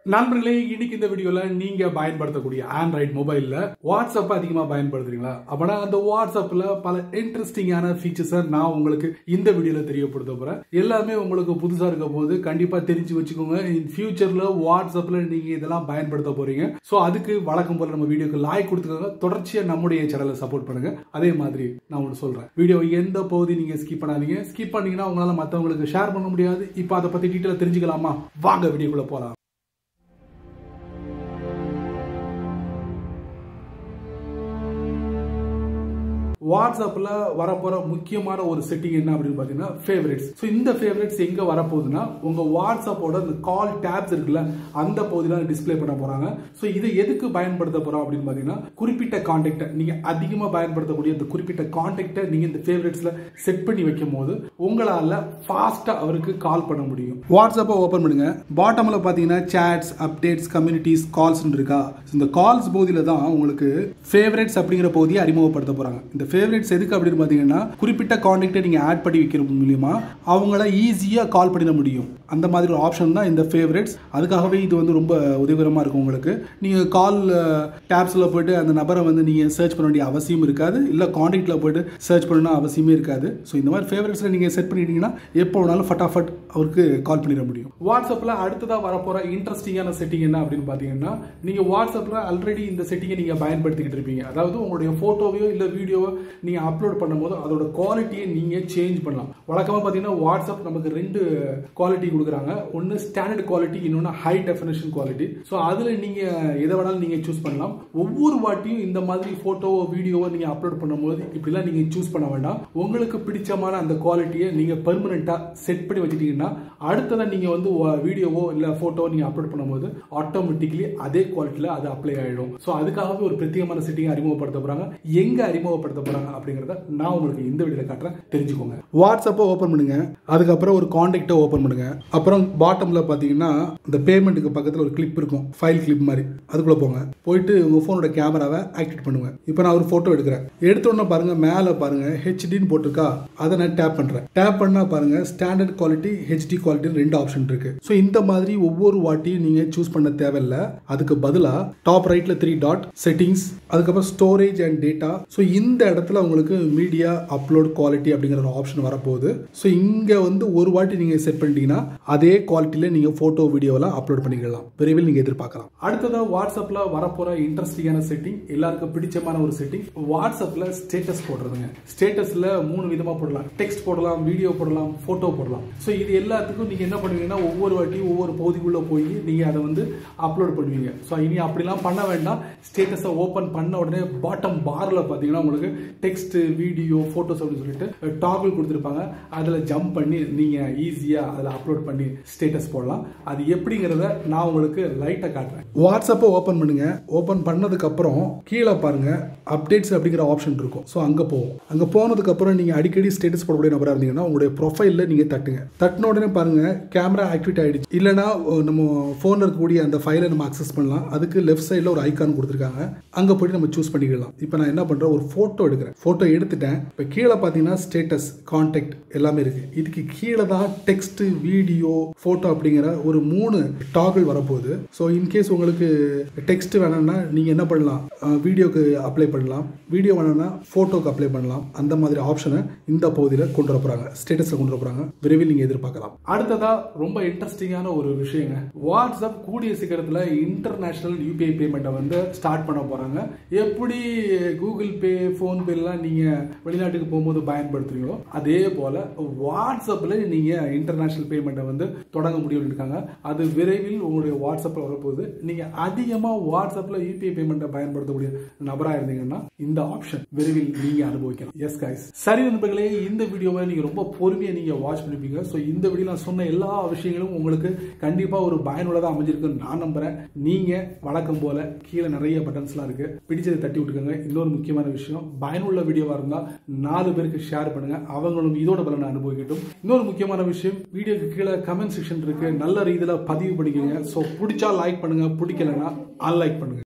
நண்பர்களே, இன்னைக்கு இந்த வீடியோல நீங்க பயன்படுத்தக்கூடிய ஆண்ட்ராய்டு மொபைல்ல வாட்ஸ்அப் அதிகமா பயன்படுத்துறீங்களா? அப்பனா அந்த வாட்ஸ்அப்ல பல இன்ட்ரெஸ்டிங்கான ஃபீச்சர்ஸை நான் உங்களுக்கு இந்த வீடியோல தெரியப்படுத்த போறேன். எல்லாமே உங்களுக்கு புதுசா இருக்க போது கண்டிப்பா தெரிஞ்சு வச்சுக்கோங்க. இன் ஃபியூச்சர்ல வாட்ஸ்அப்ல நீங்க இதெல்லாம் பயன்படுத்த போறீங்க. சோ அதுக்கு வழக்கம் போல நம்ம வீடியோக்கு லைக் கொடுத்துக்கோங்க. தொடர்ச்சியா நம்முடைய சேனலை சப்போர்ட் பண்ணுங்க. அதே மாதிரி நான் உங்களுக்கு சொல்றேன், வீடியோ எந்த பகுதி நீங்க ஸ்கிப் பண்ணாதீங்க. ஸ்கிப் பண்ணீங்கன்னா உங்களால மத்தவங்களுக்கு ஷேர் பண்ண முடியாது. இப்போ அதை பத்தி டீட்டெயிலா தெரிஞ்சுக்கலாமா? வாங்க வீடியோக்குள்ள போலாம். வாட்ஸ்அப்ல வரப்போற முக்கியமான ஒரு செட்டிங் என்ன அப்படின்னு பாத்தீங்கன்னா ஃபேவரட்ஸ். சோ இந்த ஃபேவரட்ஸ் எங்க வரப்போகுதுன்னா உங்க வாட்ஸ்அப்போட கால் டேப்ஸ் இருக்குல்ல, அந்த பகுதியில டிஸ்ப்ளே பண்ண போறாங்க. சோ இதை எதுக்கு பயன்படுத்த போறோம் அப்படின்னு பாத்தீங்கன்னா, குறிப்பிட்ட கான்டாக்ட் நீங்க அதிகமா பயன்படுத்தக்கூடிய இந்த குறிப்பிட்ட கான்டாக்ட நீங்க இந்த ஃபேவரட்ஸ்ல செட் பண்ணி வைக்கும் போது உங்களால ஃபாஸ்டா அவருக்கு கால் பண்ண முடியும். வாட்ஸ்அப்பை ஓபன் பண்ணுங்க. பாட்டம்ல பாத்தீங்கன்னா சாட்ஸ், அப்டேட்ஸ், கம்யூனிட்டிஸ், கால்ஸ் இருக்கா. இந்த கால்ஸ் பகுதியில தான் உங்களுக்கு ஃபேவரட்ஸ் அப்படிங்கிற பகுதியை அறிமுகப்படுத்த போறாங்க. இந்த ஃபேவரட்ஸ் எதுக்கு அப்படின்னு பாத்தீங்கன்னா, குறிப்பிட்ட கான்டாக்டை நீங்க ஆட் பண்ணி வைக்கிறது மூலமா அவங்கள ஈஸியா கால் பண்ணிட முடியும். அந்த மாதிரி ஒரு ஆப்ஷன் தான் இந்த ஃபேவரட்ஸ். அதுக்காகவே இது வந்து ரொம்ப உதவிகரமா இருக்கும் உங்களுக்கு. நீங்க கால் டேப்ஸ்ல போயிட்டு அந்த நபரை வந்து நீங்க சர்ச் பண்ண வேண்டிய அவசியம் இருக்காது. இல்ல கான்டாக்ட்ல போயிட்டு சர்ச் பண்ணணும் அவசியமே இருக்காது. ஸோ இந்த மாதிரி ஃபேவரட்ஸ்ல நீங்க செட் பண்ணிட்டீங்கன்னா எப்போ வேணாலும் ஃபட்டாஃபட் அவருக்கு கால் பண்ணிட முடியும். வாட்ஸ்அப்ல அடுத்ததா வரப்போற இன்ட்ரெஸ்டிங்கான செட்டிங் என்ன அப்படின்னு பாத்தீங்கன்னா, நீங்க வாட்ஸ்அப்ல ஆல்ரெடி இந்த செட்டிங்கை நீங்க பயன்படுத்திக்கிட்டு இருப்பீங்க. அதாவது உங்களுடைய போட்டோவையோ இல்ல வீடியோவோ நீங்க அப்லோட் பண்ணும்போது அதோட குவாலிட்டியை நீங்க சேஞ்ச் பண்ணலாம். வழக்கமா பாத்தீங்கன்னா வாட்ஸ்அப் நமக்கு ரெண்டு குவாலிட்டி கொடுக்குறாங்க. ஒன்னு ஸ்டாண்டர்ட் குவாலிட்டி, இன்னொன்னு ஹை டெஃபினிஷன் குவாலிட்டி. சோ அதுல நீங்க எதை வேணாலும் நீங்க சூஸ் பண்ணலாம். ஒவ்வொரு வாட்டியும் இந்த மாதிரி போட்டோவோ வீடியோவோ நீங்க அப்லோட் பண்ணும்போது இப்படிலாம் நீங்க சூஸ் பண்ண வேண்டாம். உங்களுக்கு பிடிச்சமான அந்த குவாலிட்டியை நீங்க பெர்மனண்டா செட் பண்ணி வச்சிட்டீங்கன்னா அடுத்ததான் நீங்க வந்து வீடியோவோ இல்ல போட்டோ நீங்க அப்லோட் பண்ணும்போது ஆட்டோமேட்டிக்கலி அதே குவாலிட்டியில அது அப்ளை ஆயிடும். சோ அதுக்காகவே ஒரு பிரத்யேகமான செட்டிங் அறிமுகப்படுத்த போறாங்க. எங்க அறிமுகப்படுத்த போறாங்க அப்படிங்கறத நான் உங்களுக்கு இந்த வீடியோல காட்டுறேன், தெரிஞ்சுக்கோங்க. வாட்ஸ்அப்பை ஓபன் பண்ணுங்க. அதுக்கப்புறம் ஒரு கான்டாக்டை ஓபன் பண்ணுங்க. அப்புறம் பாட்டம்ல பாத்தீங்கன்னா இந்த பேமெண்ட்டுக்கு பக்கத்துல ஒரு கிளிப் இருக்கும், ஃபைல் கிளிப் மாதிரி. அதுக்குள்ள போங்க. போயிட்டு உங்க போனோட கேமராவை ஆக்டிவேட் பண்ணுங்க. இப்போ நான் ஒரு போட்டோ எடுக்கிறேன். எடுத்த உடனே பாருங்க, மேல பாருங்க ஹெச்டின்னு போட்டிருக்கா. அதை நான் டேப் பண்றேன். டேப் பண்ணா பாருங்க ஸ்டாண்டர்ட் குவாலிட்டி, ஹெச்டி குவாலிட்டி ரெண்டு ஆப்ஷன் இருக்கு. ஸோ இந்த மாதிரி ஒவ்வொரு வாட்டியும் நீங்க சூஸ் பண்ண தேவையில்ல. அதுக்கு பதிலா டாப் ரைட்ல 3 டாட் செட்டிங்ஸ், அதுக்கப்புறம் ஸ்டோரேஜ் அண்ட் டேட்டா. ஸோ இந்த இடத்துல உங்களுக்கு மீடியா அப்லோட் குவாலிட்டி அப்படிங்கிற ஒரு ஆப்ஷன் வரப்போகுது. ஸோ இங்க வந்து ஒரு வாட்டி நீங்க செட் பண்ணிட்டீங்கன்னா அதே குவாலிட்டியில நீங்க போட்டோ வீடியோலாம் அப்லோட் பண்ணிக்கலாம். விரைவில் நீங்க எதிர்பார்க்கலாம். அடுத்ததா வாட்ஸ்அப்ல வரப்போற இன்ட்ரெஸ்டிங்கான செட்டிங், எல்லாருக்கும் பிடிச்சமான ஒரு செட்டிங், வாட்ஸ்அப்ல ஸ்டேட்டஸ் போடுறதுங்க. ஸ்டேட்டஸ்ல 3 விதமா போடலாம். டெக்ஸ்ட் போடலாம், வீடியோ போடலாம், போட்டோ போடலாம். ஸோ இது எல்லாத்துக்கும் நீங்க என்ன பண்ணுவீங்கன்னா, ஒவ்வொரு வாட்டியும் ஒவ்வொரு பகுதிக்குள்ள போய் நீங்க அதை வந்து அப்லோட் பண்ணுவீங்க. ஸோ இனி அப்படிலாம் பண்ண வேண்டாம். ஸ்டேட்டஸை ஓபன் பண்ண உடனே பாட்டம் பார்ல பாத்தீங்கன்னா உங்களுக்கு டெக்ஸ்ட், வீடியோ, போட்டோஸ் அப்படின்னு சொல்லிட்டு டாகிள் கொடுத்துருப்பாங்க. அதுல ஜம்ப் பண்ணி நீங்க ஈஸியா அதுல அப்லோட் பண்ணி ஸ்டேட்டஸ் போடலாம். அது எப்படிங்கிறத நான் உங்களுக்கு லைட்டா காட்டுறேன். வாட்ஸ்அப்பை ஓபன் பண்ணுங்க. ஓபன் பண்ணதுக்கு அப்புறம் கீழே பாருங்க அப்டேட்ஸ் அப்படிங்கிற ஆப்ஷன் இருக்கும். ஸோ அங்க போவோம். அங்க போனதுக்கு அப்புறம் நீங்க அடிக்கடி ஸ்டேட்டஸ் போடக்கூடிய நபரா இருந்தீங்கன்னா உங்களுடைய ப்ரொஃபைல்ல நீங்க தட்டுங்க. தட்டின உடனே பாருங்க கேமரா ஆக்டிவேட் ஆயிடுச்சு. இல்லைன்னா நம்ம போன்ல இருக்கக்கூடிய அந்த ஃபைலை நம்ம அக்சஸ் பண்ணலாம். அதுக்கு லெஃப்ட் சைட்ல ஒரு ஐகான் கொடுத்துருக்காங்க. அங்க போயிட்டு நம்ம சூஸ் பண்ணிக்கலாம். இப்போ நான் என்ன பண்றேன், ஒரு போட்டோ எடுக்கிறேன். போட்டோ எடுத்துட்டேன். இப்போ கீழே பார்த்தீங்கன்னா ஸ்டேட்டஸ், கான்டாக்ட் எல்லாமே இருக்கு. இதுக்கு கீழே தான் டெக்ஸ்ட், வீடியோ, போட்டோ அப்படிங்கிற ஒரு 3 டாகிள் வரப்போகுது. ஸோ இன்கேஸ் உங்களுக்கு டெக்ஸ்ட் வேணும்னா நீங்க என்ன பண்ணலாம், வீடியோக்கு அப்ளை பண்ணலாம். வீடியோ வேணும்னா போட்டோக்கு அப்ளை பண்ணலாம். அந்த மாதிரி ஆப்ஷனை இந்த பகுதியில் கொண்டு வர போறாங்க, ஸ்டேட்டஸ்ல கொண்டு வர போறாங்க. விரைவில் நீங்க எதிர்பார்க்கலாம். அடுத்ததா ரொம்ப இன்ட்ரெஸ்டிங்கான ஒரு விஷயங்க, வாட்ஸ்அப் கூடிய சீக்கிரத்தில் இன்டர்நேஷனல் யூபிஐ பேமெண்ட்டை வந்து ஸ்டார்ட் பண்ண போறாங்க. எப்படி கூகுள் பே, போன்பே எல்லாம் நீங்க வெளிநாட்டுக்கு போகும்போது பயன்படுத்துறீங்களோ அதே போல வாட்ஸ்அப்ல நீங்க இன்டர்நேஷனல் பேமெண்ட்டை வந்து தொடங்க முடியும் இருக்காங்க. அது விரைவில் உங்களுடைய வாட்ஸ்அப்ல வரப்போகுது. நீங்க அதிகமா வாட்ஸ்அப்ல யூபிஐ பேமெண்ட்டை பயன்படுத்தக்கூடிய நபரா இருந்தீங்கன்னா இந்த ஆப்ஷன் விரைவில் நீங்க அனுபவிக்கலாம். எஸ் கைஸ், சரி நண்பர்களே, இந்த வீடியோவை நீங்க ரொம்ப பொறுமையா நீங்க வாட்ச் பண்ணிப்பீங்க. ஸோ இந்த வீடியோ நான் சொன்ன எல்லா விஷயங்களும் உங்களுக்கு கண்டிப்பா ஒரு பயனுள்ளதா அமைஞ்சிருக்குன்னு நான் நம்புறேன். நீங்க வழக்கம் போல கீழே நிறைய பட்டன்ஸ்லாம் இருக்கு, பிடிச்சதை தட்டி விட்டுக்கோங்க. இன்னொரு முக்கியமான விஷயம், பயனுள்ள வீடியோவா இருந்தா 4 பேருக்கு ஷேர் பண்ணுங்க, அவங்களும் இதோட பலனை அனுபவிக்கட்டும். இன்னொரு முக்கியமான விஷயம், வீடியோக்கு கீழே கமெண்ட் செக்ஷன் இருக்கு, நல்ல ரீதியில பதிவு பண்ணிக்கோங்க. ஸோ பிடிச்சா லைக் பண்ணுங்க, பிடிக்கலன்னா அன்லைக் பண்ணுங்க.